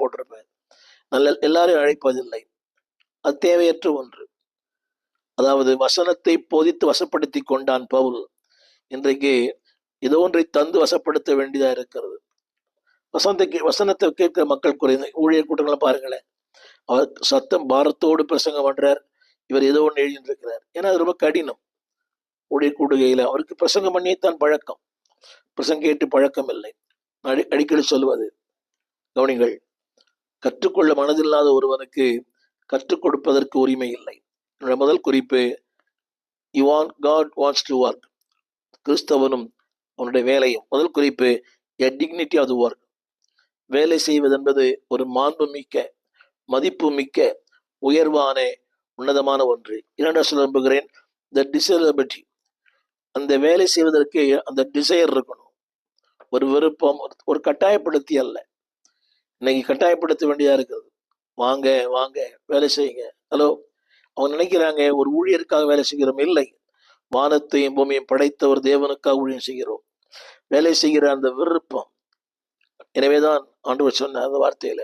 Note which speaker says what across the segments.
Speaker 1: போட்டிருப்பேன். எல்லாரையும் அழைப்பதில்லை. அது தேவையற்ற ஒன்று. அதாவது வசனத்தை போதித்து வசப்படுத்தி கொண்டான் பவுல். இன்றைக்கு ஏதோ ஒன்றை தந்து வசப்படுத்த வேண்டியதா இருக்கிறது. வசனத்தை கேட்கிற மக்கள் குறைந்து. ஊழியர் கூட்டங்களை பாருங்களேன், அவர் சத்தம் பாரத்தோடு பிரசங்கம் பண்றார், இவர் ஏதோ ஒன்று எழுதிட்டு இருக்கிறார். ஏன்னா அது ரொம்ப கடினம். ஊழியர் கூடுகையில அவருக்கு பிரசங்கம் பண்ணியேத்தான் பழக்கம், பிரசங்கம் கேட்டு பழக்கம் இல்லை. அடிக்கடி சொல்வது கவனிங்கள், கற்றுக்கொள்ள மனதில்லாத ஒருவனுக்கு கற்றுக் கொடுப்பதற்கு உரிமை இல்லை. என்னுடைய முதல் குறிப்பு, God wants to work. கிறிஸ்தவனும் அவனுடைய வேலையும். முதல் குறிப்பு, a dignity of the work. வேலை செய்வது என்பது ஒரு மாண்பு மிக்க, மதிப்பு மிக்க, உயர்வான, உன்னதமான ஒன்று. இரண்டாவது சொல்ல விரும்புகிறேன், the desirability. அந்த வேலை செய்வதற்கு அந்த டிசைர் இருக்கணும், ஒரு விருப்பம், ஒரு கட்டாயப்படுத்தி அல்ல. இன்னைக்கு கட்டாயப்படுத்த வேண்டியதா இருக்குது. வாங்க வாங்க வேலை செய்யுங்க, ஹலோ. அவங்க நினைக்கிறாங்க ஒரு ஊழியருக்காக வேலை செய்கிறோம். இல்லை, வானத்தையும் பூமியையும் படைத்தவர் தேவனுக்காக ஊழியம் செய்கிறோம். வேலை செய்கிற அந்த விருப்பம். எனவேதான் ஆண்டவர் சொன்ன அந்த வார்த்தையில,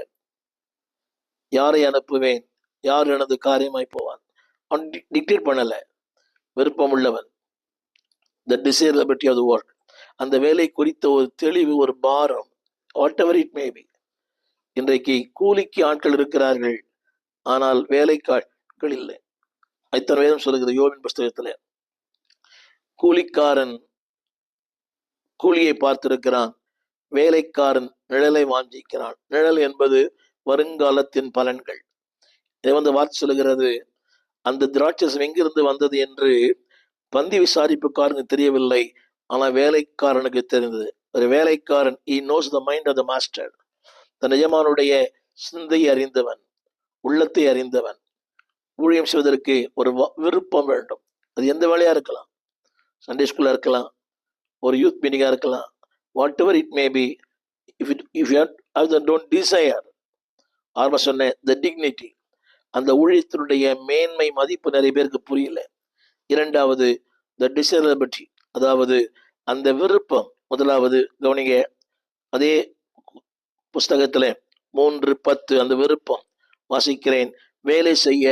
Speaker 1: யாரை அனுப்புவேன், யார் எனது காரியமாய் போவான். அவன் டிக்டேட் பண்ணல, விருப்பம் உள்ளவன். the desirability of the work. அந்த வேலை குறித்த ஒரு தெளிவு, ஒரு பாரம், whatever it may be. இன்றைக்கு கூலிக்கு ஆட்கள் இருக்கிறார்கள், ஆனால் வேலைக்காட்கள் இல்லை. ஐத்தனை வேதம் சொல்லுகிறது யோபின் புஸ்தகத்துல, கூலிக்காரன் கூலியை பார்த்திருக்கிறான், வேலைக்காரன் நிழலை வாஞ்சிக்கிறான். நிழல் என்பது வருங்காலத்தின் பலன்கள். இதை வார்த்தை சொல்லுகிறது, அந்த திராட்சரசம் எங்கிருந்து வந்தது என்று பந்தி விசாரிப்புக்காரனுக்கு தெரியவில்லை, ஆனா வேலைக்காரனுக்கு தெரிந்தது. ஒரு வேலைக்காரன், he knows the mind of the master. தன் எஜமானுடைய சிந்தையை அறிந்தவன், உள்ளத்தை அறிந்தவன். ஊழியம் செய்வதற்கு ஒரு விருப்பம் வேண்டும். அது எந்த வேலையா இருக்கலாம், சண்டே ஸ்கூலா இருக்கலாம், ஒரு யூத் மீட்டிங்கா இருக்கலாம், what ever it may be. if you don't desire, ஆர்வ சொன்ன the dignity, அந்த ஊழியத்தினுடைய மேன்மை, மதிப்பு நிறைய பேருக்கு புரியல. இரண்டாவது the desirability, அதாவது அந்த விருப்பம். முதலாவது கவனிங்க, அதே புஸ்தகத்துல 3:10 அந்த விருப்பம் வாசிக்கிறேன், வேலை செய்ய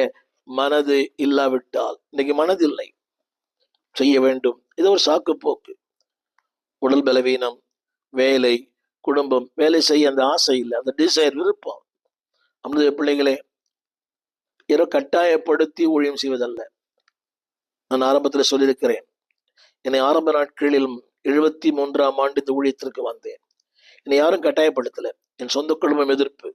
Speaker 1: மனது இல்லாவிட்டால். இன்னைக்கு மனது இல்லை, செய்ய வேண்டும், இது ஒரு சாக்கு போக்கு. உடல் பலவீனம், வேலை, குடும்பம், வேலை செய்ய அந்த ஆசை இல்லை, அந்த டிசைர், விருப்பம். நம்முடைய பிள்ளைகளே, யாரோ கட்டாயப்படுத்தி ஊழியம் செய்வதல்ல. நான் ஆரம்பத்தில் சொல்லியிருக்கிறேன், என்னை ஆரம்ப நாட்களில் 73ஆம் ஆண்டு இந்த ஊழியத்திற்கு வந்தேன். என்னை யாரும் கட்டாயப்படுத்தல. என் சொந்த குடும்பம் எதிர்ப்பு,